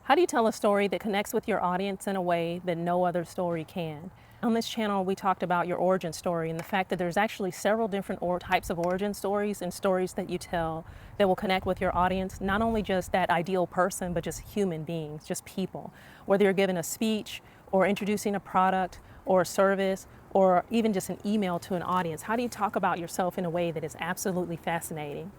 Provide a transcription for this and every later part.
How do you tell a story that connects with your audience in a way that no other story can? On this channel, we talked about your origin story and the fact that there's actually several different types of origin stories and stories that you tell that will connect with your audience, not only just that ideal person, but just human beings, just people. Whether you're giving a speech or introducing a product or a service or even just an email to an audience, how do you talk about yourself in a way that is absolutely fascinating?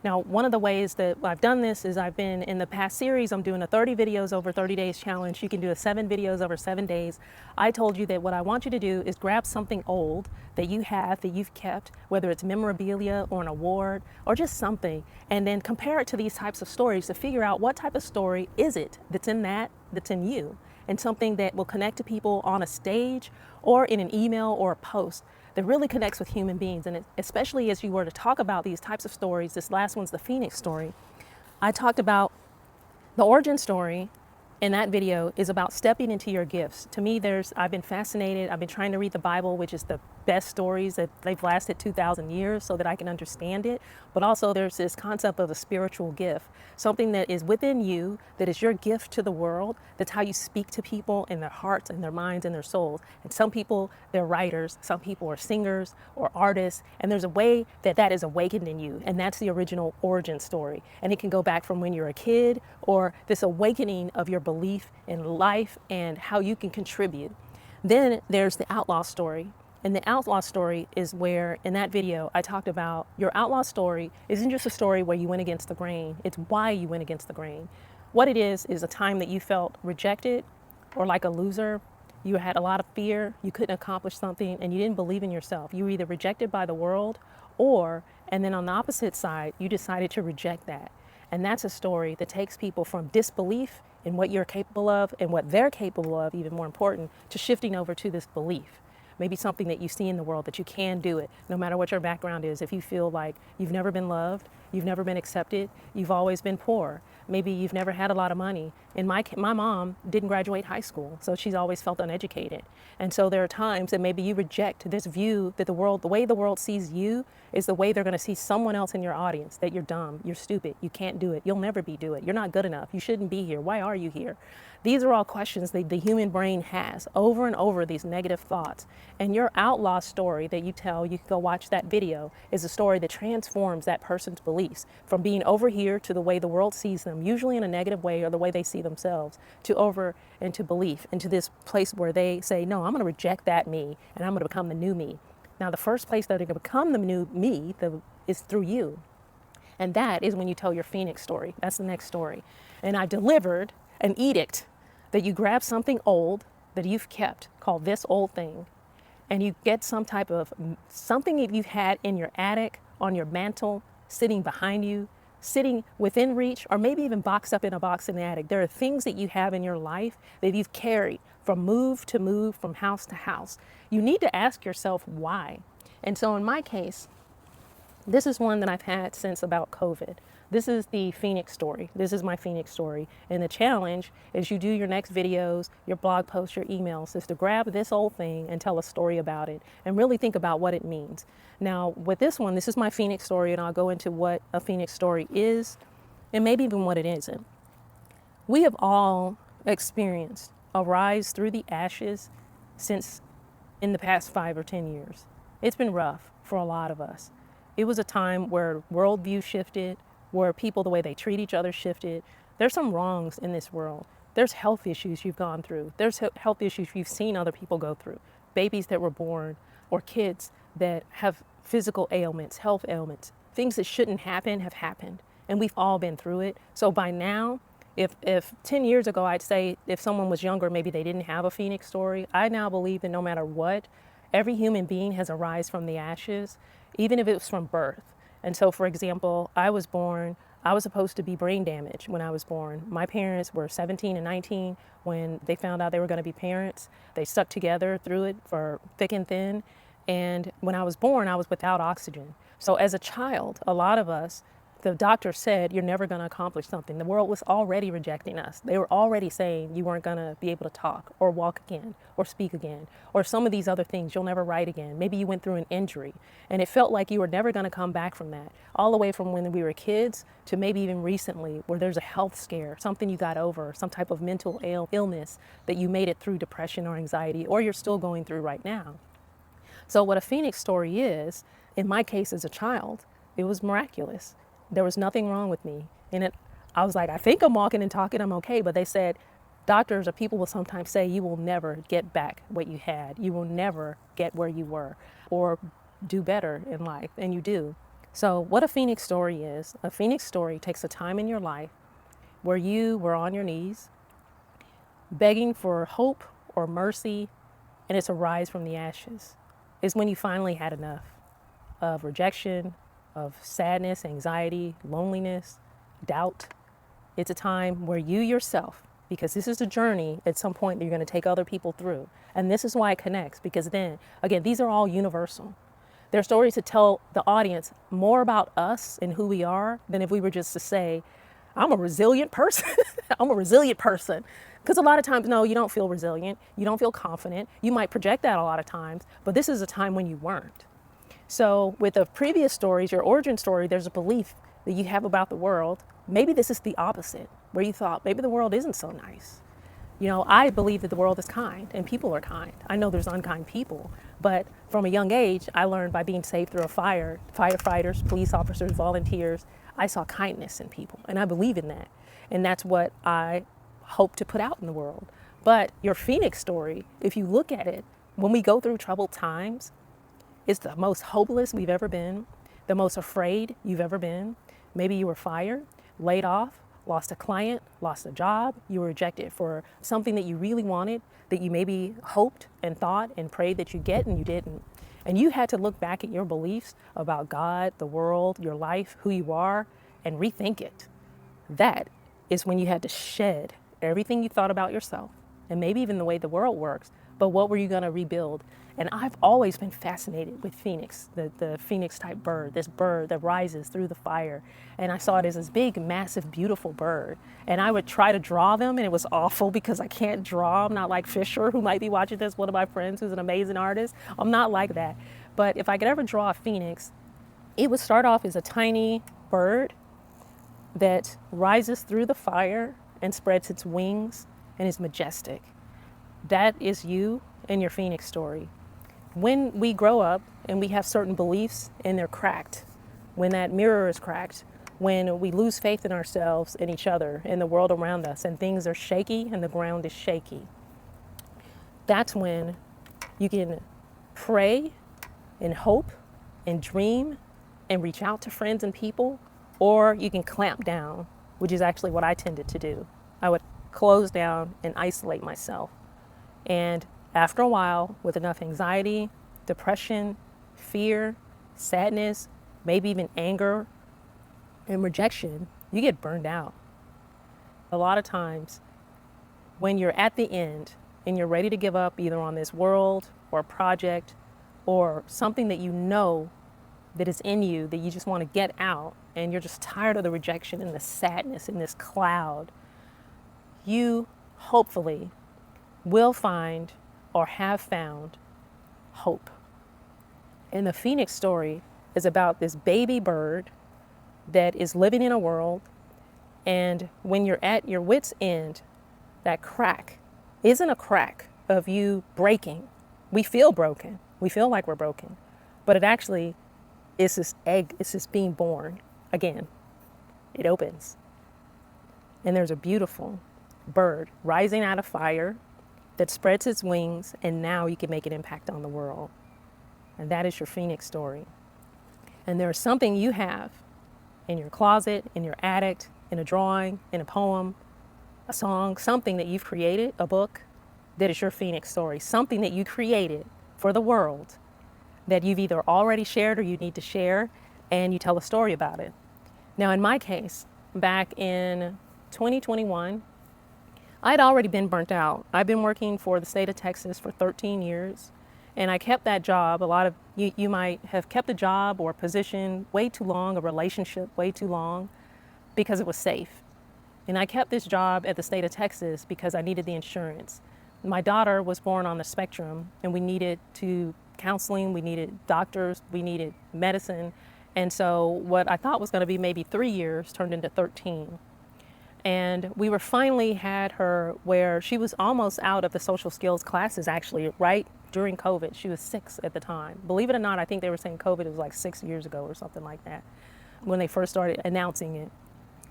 Now, one of the ways that I've done this is I've been in the past series, I'm doing a 30 videos over 30 days challenge. You can do a 7 videos over 7 days. I told you that what I want you to do is grab something old that you have, that you've kept, whether it's memorabilia or an award or just something, and then compare it to these types of stories to figure out what type of story is it that's in you, and something that will connect to people on a stage or in an email or a post that really connects with human beings. And especially as you were to talk about these types of stories, this last one's the Phoenix story. I talked about the origin story in that video is about stepping into your gifts. To me, I've been fascinated. I've been trying to read the Bible, which is the best stories that they've lasted 2,000 years so that I can understand it. But also there's this concept of a spiritual gift, something that is within you, that is your gift to the world. That's how you speak to people in their hearts and their minds and their souls. And some people, they're writers, some people are singers or artists. And there's a way that is awakened in you. And that's the original origin story. And it can go back from when you're a kid or this awakening of your belief in life and how you can contribute. Then there's the outlaw story. And the outlaw story is where, in that video, I talked about your outlaw story isn't just a story where you went against the grain. It's why you went against the grain. What it is a time that you felt rejected or like a loser. You had a lot of fear. You couldn't accomplish something and you didn't believe in yourself. You were either rejected by the world and then on the opposite side, you decided to reject that. And that's a story that takes people from disbelief in what you're capable of and what they're capable of, even more important, to shifting over to this belief. Maybe something that you see in the world that you can do it, no matter what your background is. If you feel like you've never been loved, you've never been accepted, you've always been poor, maybe you've never had a lot of money. And my mom didn't graduate high school, so she's always felt uneducated. And so there are times that maybe you reject this view that the way the world sees you is the way they're going to see someone else in your audience, that you're dumb, you're stupid, you can't do it, you'll never do it, you're not good enough, you shouldn't be here, why are you here? These are all questions that the human brain has over and over, these negative thoughts. And your outlaw story that you tell, you can go watch that video, is a story that transforms that person's beliefs from being over here to the way the world sees them, usually in a negative way or the way they see themselves, to over into belief, into this place where they say, no, I'm going to reject that me and I'm going to become the new me. Now, the first place that they're going to become the new me is through you. And that is when you tell your Phoenix story. That's the next story. And I delivered an edict that you grab something old that you've kept called this old thing, and you get some type of something that you've had in your attic, on your mantle, sitting behind you, sitting within reach, or maybe even boxed up in a box in the attic. There are things that you have in your life that you've carried from move to move, from house to house. You need to ask yourself why. And so in my case, this is one that I've had since about COVID. This is the Phoenix story. This is my Phoenix story. And the challenge is you do your next videos, your blog posts, your emails, is to grab this old thing and tell a story about it and really think about what it means. Now, with this one, this is my Phoenix story, and I'll go into what a Phoenix story is and maybe even what it isn't. We have all experienced a rise through the ashes since in the past 5 or 10 years. It's been rough for a lot of us. It was a time where worldview shifted, where people, the way they treat each other shifted. There's some wrongs in this world. There's health issues you've gone through. There's health issues you've seen other people go through. Babies that were born or kids that have physical ailments, health ailments. Things that shouldn't happen have happened. And we've all been through it. So by now, if 10 years ago, I'd say if someone was younger, maybe they didn't have a Phoenix story. I now believe that no matter what, every human being has a rise from the ashes, even if it was from birth. And so, for example, I was supposed to be brain damaged when I was born. My parents were 17 and 19 when they found out they were going to be parents. They stuck together through it for thick and thin. And when I was born, I was without oxygen. So as a child, a lot of us, The doctor said, you're never going to accomplish something. The world was already rejecting us. They were already saying you weren't going to be able to talk or walk again or speak again or some of these other things. You'll never write again. Maybe you went through an injury and it felt like you were never going to come back from that. All the way from when we were kids to maybe even recently, where there's a health scare, something you got over, some type of mental illness that you made it through, depression or anxiety, or you're still going through right now. So what a Phoenix story is, in my case as a child, it was miraculous. There was nothing wrong with me. And I was like, I think I'm walking and talking, I'm okay. But they said, doctors or people will sometimes say, you will never get back what you had. You will never get where you were or do better in life. And you do. So what a Phoenix story is, a Phoenix story takes a time in your life where you were on your knees, begging for hope or mercy, and it's a rise from the ashes. It's when you finally had enough of rejection, of sadness, anxiety, loneliness, doubt. It's a time where you yourself, because this is a journey at some point that you're going to take other people through. And this is why it connects, because then, again, these are all universal. They're stories to tell the audience more about us and who we are than if we were just to say, I'm a resilient person. I'm a resilient person. Because a lot of times, no, you don't feel resilient. You don't feel confident. You might project that a lot of times, but this is a time when you weren't. So with the previous stories, your origin story, there's a belief that you have about the world. Maybe this is the opposite, where you thought maybe the world isn't so nice. You know, I believe that the world is kind and people are kind. I know there's unkind people, but from a young age, I learned by being saved through a fire, firefighters, police officers, volunteers, I saw kindness in people, and I believe in that. And that's what I hope to put out in the world. But your Phoenix story, if you look at it, when we go through troubled times, it's the most hopeless we've ever been, the most afraid you've ever been. Maybe you were fired, laid off, lost a client, lost a job, you were rejected for something that you really wanted, that you maybe hoped and thought and prayed that you get and you didn't. And you had to look back at your beliefs about God, the world, your life, who you are, and rethink it. That is when you had to shed everything you thought about yourself and maybe even the way the world works, but what were you going to rebuild? And I've always been fascinated with Phoenix, the Phoenix type bird, this bird that rises through the fire. And I saw it as this big, massive, beautiful bird. And I would try to draw them, and it was awful because I can't draw. I'm not like Fisher, who might be watching this, one of my friends who's an amazing artist. I'm not like that. But if I could ever draw a Phoenix, it would start off as a tiny bird that rises through the fire and spreads its wings and is majestic. That is you and your Phoenix story. When we grow up and we have certain beliefs and they're cracked, when that mirror is cracked, when we lose faith in ourselves and each other and the world around us and things are shaky and the ground is shaky, that's when you can pray and hope and dream and reach out to friends and people, or you can clamp down, which is actually what I tended to do. I would close down and isolate myself. And after a while, with enough anxiety, depression, fear, sadness, maybe even anger and rejection, you get burned out. A lot of times, when you're at the end and you're ready to give up either on this world or a project or something that you know that is in you that you just want to get out and you're just tired of the rejection and the sadness and this cloud, you hopefully will find or have found hope. And the Phoenix story is about this baby bird that is living in a world, and when you're at your wit's end, that crack isn't a crack of you breaking. We feel broken. We feel like we're broken. But it actually is this egg, it's this being born again. It opens. And there's a beautiful bird rising out of fire that spreads its wings, and now you can make an impact on the world. And that is your Phoenix story. And there's something you have in your closet, in your attic, in a drawing, in a poem, a song, something that you've created, a book, that is your Phoenix story. Something that you created for the world that you've either already shared or you need to share, and you tell a story about it. Now, in my case, back in 2021, I'd already been burnt out. I've been working for the state of Texas for 13 years, And I kept that job. A lot of you might have kept a job or a position way too long, a relationship way too long, because it was safe. And I kept this job at the state of Texas because I needed the insurance. My daughter was born on the spectrum, and we needed counseling, we needed doctors, we needed medicine. And so what I thought was going to be maybe 3 years turned into 13. And we were finally had her where she was almost out of the social skills classes, actually, right during COVID. She was 6 at the time. Believe it or not, I think they were saying COVID was like 6 years ago or something like that when they first started announcing it.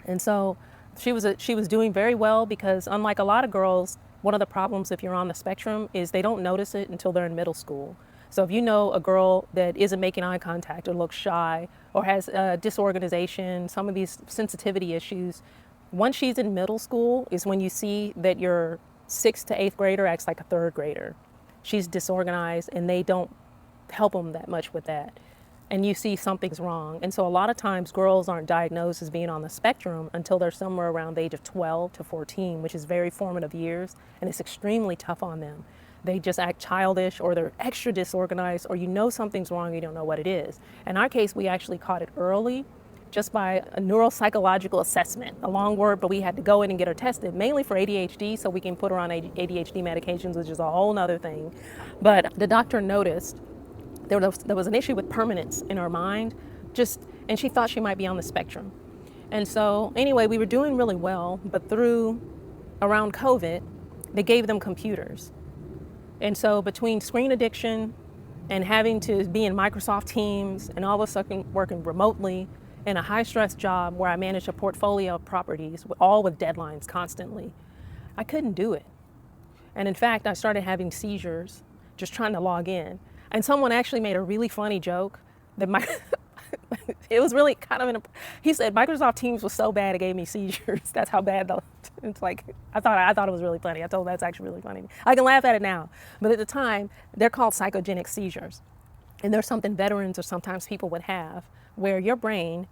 And so she was doing very well, because unlike a lot of girls, one of the problems if you're on the spectrum is they don't notice it until they're in middle school. So if you know a girl that isn't making eye contact or looks shy or has disorganization, some of these sensitivity issues, once she's in middle school is when you see that your 6th to 8th grader acts like a 3rd grader. She's disorganized, and they don't help them that much with that. And you see something's wrong. And so a lot of times girls aren't diagnosed as being on the spectrum until they're somewhere around the age of 12 to 14, which is very formative years, and it's extremely tough on them. They just act childish, or they're extra disorganized, or you know something's wrong, you don't know what it is. In our case, we actually caught it early just by a neuropsychological assessment, a long word, but we had to go in and get her tested, mainly for ADHD, so we can put her on ADHD medications, which is a whole nother thing. But the doctor noticed there was an issue with permanence in her mind, and she thought she might be on the spectrum. And so anyway, we were doing really well, but through around COVID, they gave them computers. And so between screen addiction and having to be in Microsoft Teams and all of a sudden working remotely in a high-stress job where I managed a portfolio of properties, all with deadlines constantly, I couldn't do it. And in fact, I started having seizures just trying to log in. And someone actually made a really funny joke that it was really kind of he said Microsoft Teams was so bad it gave me seizures. That's how bad it's like. I thought it was really funny. I told him that's actually really funny. I can laugh at it now, but at the time they're called psychogenic seizures, and there's something veterans or sometimes people would have where your brain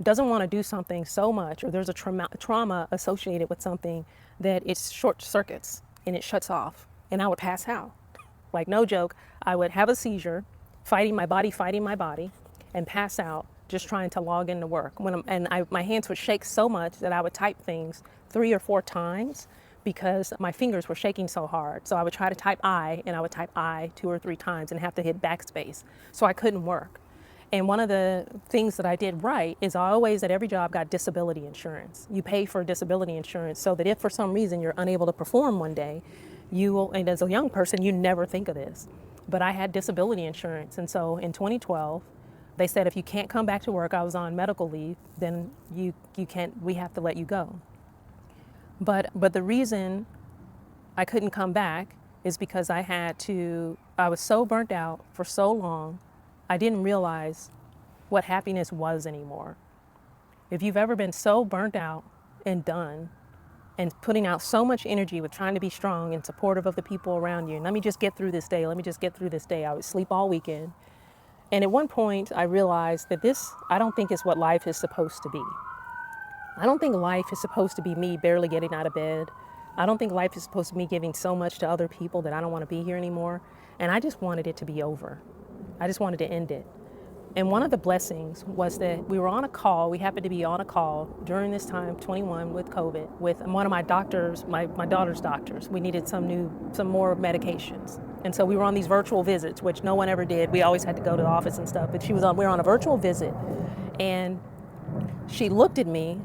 doesn't want to do something so much, or there's a trauma associated with something that it short circuits and it shuts off, and I would pass out. Like, no joke, I would have a seizure, fighting my body, and pass out just trying to log into work. My hands would shake so much that I would type things 3 or 4 times because my fingers were shaking so hard. So I would try to type I, and I would type I 2 or 3 times and have to hit backspace. So I couldn't work. And one of the things that I did right is I always, at every job, got disability insurance. You pay for disability insurance so that if for some reason you're unable to perform one day, you will, and as a young person, you never think of this. But I had disability insurance. And so in 2012, they said if you can't come back to work, I was on medical leave, then we have to let you go. But the reason I couldn't come back is because I was so burnt out for so long, I didn't realize what happiness was anymore. If you've ever been so burnt out and done, and putting out so much energy with trying to be strong and supportive of the people around you, and let me just get through this day, I would sleep all weekend. And at one point, I realized that I don't think is what life is supposed to be. I don't think life is supposed to be me barely getting out of bed. I don't think life is supposed to be me giving so much to other people that I don't want to be here anymore. And I just wanted it to be over. I just wanted to end it. And one of the blessings was that we were on a call. We happened to be on a call during this time, 21, with COVID, with one of my doctors, my daughter's doctors. We needed some more medications. And so we were on these virtual visits, which no one ever did. We always had to go to the office and stuff, but we were on a virtual visit. And she looked at me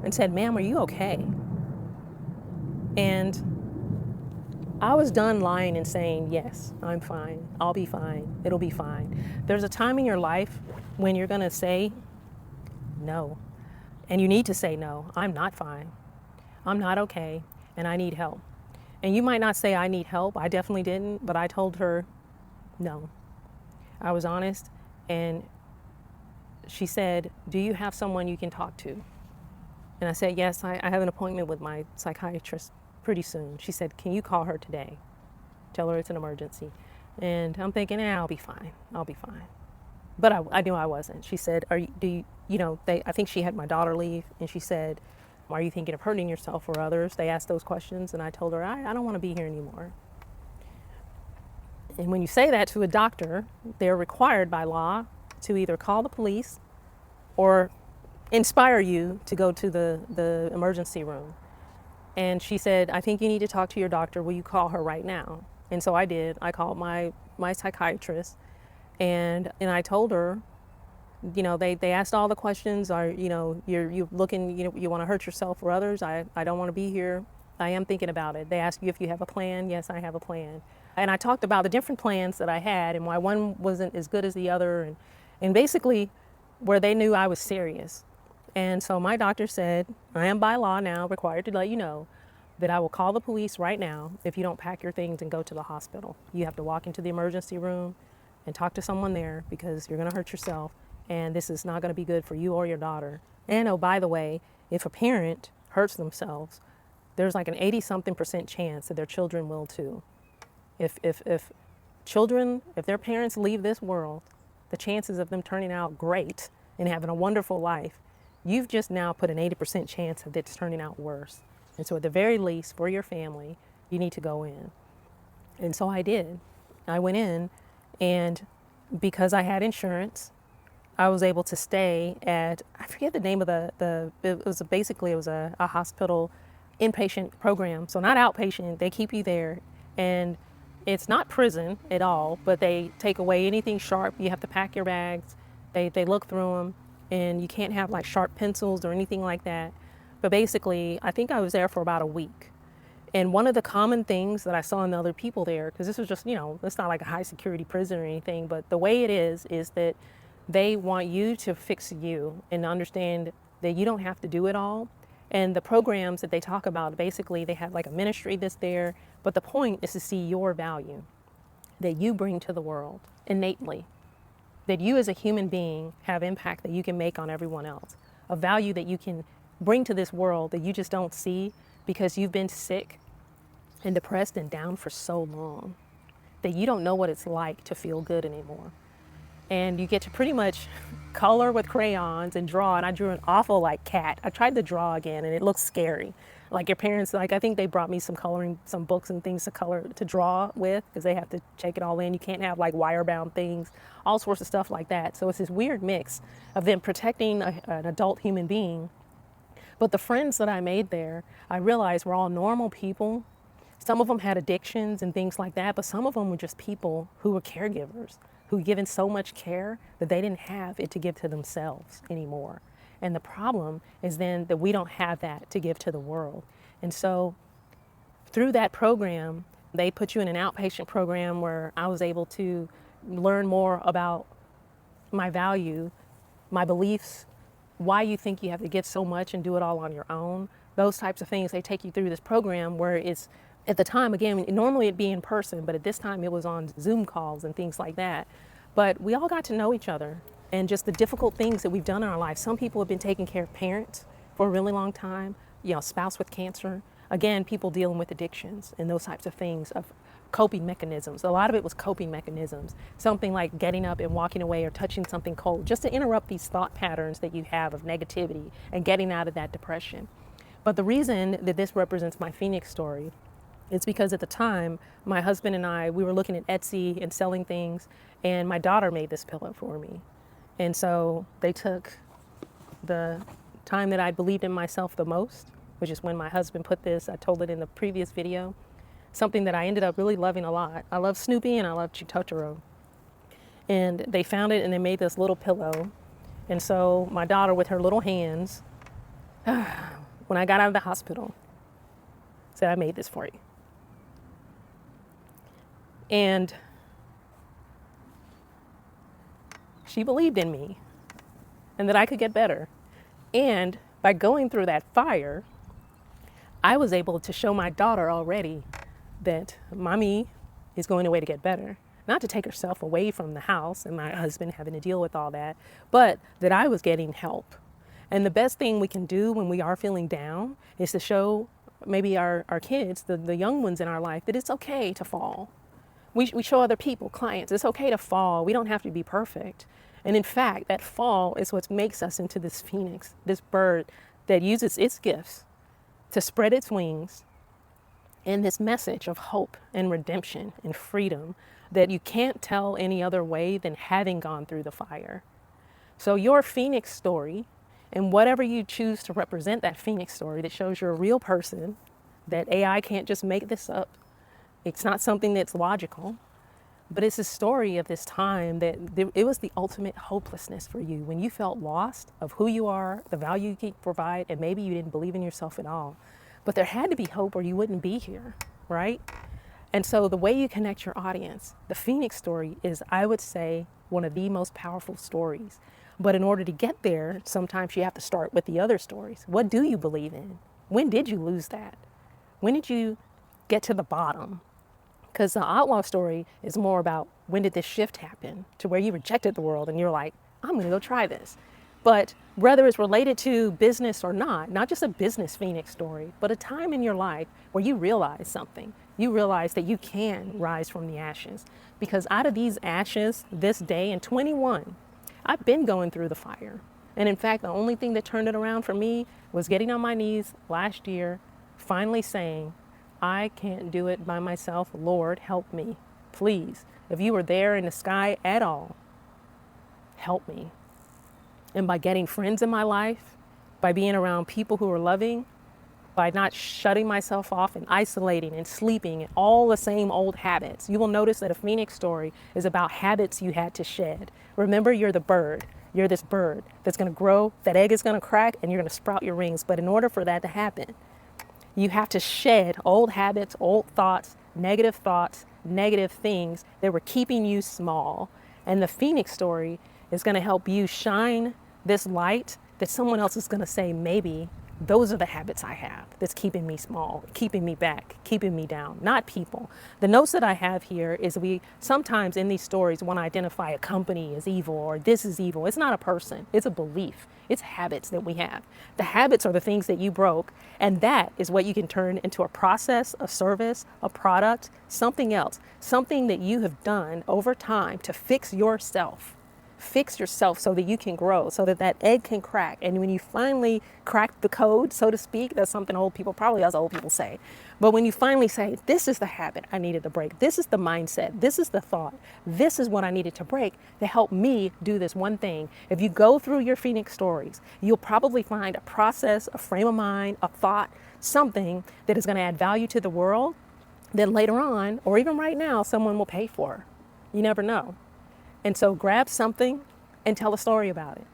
and said, "Ma'am, are you okay?" And I was done lying and saying, yes, I'm fine, I'll be fine, it'll be fine. There's a time in your life when you're gonna say no. And you need to say no, I'm not fine, I'm not okay, and I need help. And you might not say I need help, I definitely didn't, but I told her no. I was honest, and she said, "Do you have someone you can talk to?" And I said, "Yes, I have an appointment with my psychiatrist pretty soon." She said, "Can you call her today? Tell her it's an emergency." And I'm thinking, I'll be fine. But I knew I wasn't. She said, I think she had my daughter leave, and she said, "Are you thinking of hurting yourself or others?" They asked those questions, and I told her, I don't want to be here anymore. And when you say that to a doctor, they're required by law to either call the police or inspire you to go to the emergency room. And she said, I think you need to talk to your doctor. Will you call her right now? And so I did. I called my psychiatrist, and I told her, you know, they asked all the questions. Are, you know, you're looking, you want to hurt yourself or others? I don't want to be here. I am thinking about it. They asked you if you have a plan. Yes, I have a plan. And I talked about the different plans that I had and why one wasn't as good as the other, and basically where they knew I was serious. And so my doctor said, I am by law now required to let you know that I will call the police right now if you don't pack your things and go to the hospital. You have to walk into the emergency room and talk to someone there because you're going to hurt yourself, and this is not going to be good for you or your daughter. And oh, by the way, if a parent hurts themselves, there's like an 80-something% chance that their children will too. If their parents leave this world, the chances of them turning out great and having a wonderful life, you've just now put an 80% chance of it turning out worse. And so at the very least, for your family, you need to go in. And so I did. I went in, and because I had insurance, I was able to stay at, I forget the name of it was a hospital inpatient program. So not outpatient, they keep you there. And it's not prison at all, but they take away anything sharp. You have to pack your bags. They look through them, and you can't have like sharp pencils or anything like that. But basically, I think I was there for about a week. And one of the common things that I saw in the other people there, because this was just, it's not like a high security prison or anything, but the way it is that they want you to fix you and understand that you don't have to do it all. And the programs that they talk about, basically they have like a ministry that's there, but the point is to see your value that you bring to the world innately, that you as a human being have impact that you can make on everyone else, a value that you can bring to this world that you just don't see because you've been sick and depressed and down for so long that you don't know what it's like to feel good anymore. And you get to pretty much color with crayons and draw. And I drew an awful like cat. I tried to draw again, and it looks scary. Like your parents, like I think they brought me some books and things to draw with, because they have to check it all in. You can't have like wire bound things, all sorts of stuff like that. So it's this weird mix of them protecting an adult human being. But the friends that I made there, I realized were all normal people. Some of them had addictions and things like that, but some of them were just people who were caregivers, who given so much care that they didn't have it to give to themselves anymore. And the problem is then that we don't have that to give to the world. And so through that program, they put you in an outpatient program where I was able to learn more about my value, my beliefs, why you think you have to give so much and do it all on your own. Those types of things, they take you through this program where it's, at the time, again, normally it'd be in person, but at this time it was on Zoom calls and things like that. But we all got to know each other and just the difficult things that we've done in our life. Some people have been taking care of parents for a really long time, spouse with cancer. Again, people dealing with addictions and those types of things, of coping mechanisms. A lot of it was coping mechanisms. Something like getting up and walking away or touching something cold, just to interrupt these thought patterns that you have of negativity and getting out of that depression. But the reason that this represents my Phoenix story, it's because at the time, my husband and I, we were looking at Etsy and selling things, and my daughter made this pillow for me. And so they took the time that I believed in myself the most, which is when my husband put this, I told it in the previous video, something that I ended up really loving a lot. I love Snoopy and I love Chitotoro. And they found it and they made this little pillow. And so my daughter, with her little hands, when I got out of the hospital, said, I made this for you. And she believed in me and that I could get better. And by going through that fire, I was able to show my daughter already that mommy is going away to get better. Not to take herself away from the house and my husband having to deal with all that, but that I was getting help. And the best thing we can do when we are feeling down is to show maybe our kids, the young ones in our life, that it's okay to fall. We show other people, clients, it's okay to fall. We don't have to be perfect. And in fact, that fall is what makes us into this phoenix, this bird that uses its gifts to spread its wings and this message of hope and redemption and freedom that you can't tell any other way than having gone through the fire. So your Phoenix story, and whatever you choose to represent that Phoenix story that shows you're a real person, that AI can't just make this up. It's not something that's logical, but it's a story of this time that it was the ultimate hopelessness for you when you felt lost of who you are, the value you can provide, and maybe you didn't believe in yourself at all. But there had to be hope or you wouldn't be here, right? And so the way you connect your audience, the Phoenix story is, I would say, one of the most powerful stories. But in order to get there, sometimes you have to start with the other stories. What do you believe in? When did you lose that? When did you get to the bottom? Because the outlaw story is more about when did this shift happen to where you rejected the world and you're like, I'm going to go try this. But whether it's related to business or not just a business Phoenix story, but a time in your life where you realize something. You realize that you can rise from the ashes. Because out of these ashes, this day in 21, I've been going through the fire. And in fact, the only thing that turned it around for me was getting on my knees last year, finally saying, I can't do it by myself. Lord, help me. Please, if you were there in the sky at all, help me. And by getting friends in my life, by being around people who are loving, by not shutting myself off and isolating and sleeping and all the same old habits. You will notice that a Phoenix story is about habits you had to shed. Remember, you're the bird. You're this bird that's going to grow, that egg is going to crack, and you're going to sprout your wings. But in order for that to happen, you have to shed old habits, old thoughts, negative things that were keeping you small. And the Phoenix story is going to help you shine this light that someone else is going to say, maybe those are the habits I have that's keeping me small, keeping me back, keeping me down, not people. The notes that I have here is we sometimes in these stories want to identify a company as evil or this is evil. It's not a person, it's a belief. It's habits that we have. The habits are the things that you broke, and that is what you can turn into a process, a service, a product, something else, something that you have done over time to fix yourself. Fix yourself so that you can grow, so that that egg can crack. And when you finally crack the code, so to speak, that's something old people, probably us old people say. But when you finally say, this is the habit I needed to break, this is the mindset, this is the thought, this is what I needed to break to help me do this one thing. If you go through your Phoenix stories, you'll probably find a process, a frame of mind, a thought, something that is going to add value to the world. Then later on, or even right now, someone will pay for. You never know. And so grab something and tell a story about it.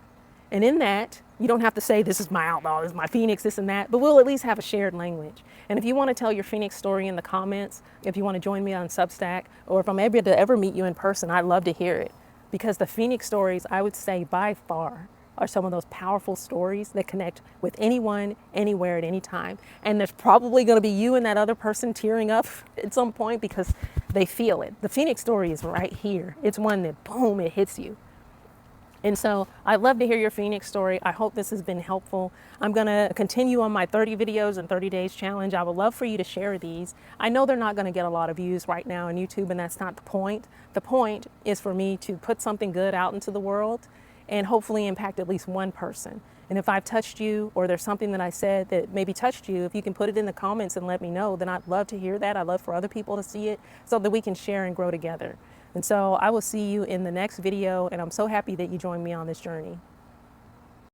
And in that, you don't have to say, this is my outlaw, this is my Phoenix, this and that, but we'll at least have a shared language. And if you want to tell your Phoenix story in the comments, if you want to join me on Substack, or if I'm able to ever meet you in person, I'd love to hear it. Because the Phoenix stories, I would say by far, are some of those powerful stories that connect with anyone, anywhere, at any time. And there's probably going to be you and that other person tearing up at some point because they feel it. The Phoenix story is right here. It's one that, boom, it hits you. And so I'd love to hear your Phoenix story. I hope this has been helpful. I'm going to continue on my 30 videos in 30 days challenge. I would love for you to share these. I know they're not going to get a lot of views right now on YouTube, and that's not the point. The point is for me to put something good out into the world and hopefully impact at least one person. And if I've touched you, or there's something that I said that maybe touched you, if you can put it in the comments and let me know, then I'd love to hear that. I'd love for other people to see it so that we can share and grow together. And so I will see you in the next video, and I'm so happy that you joined me on this journey.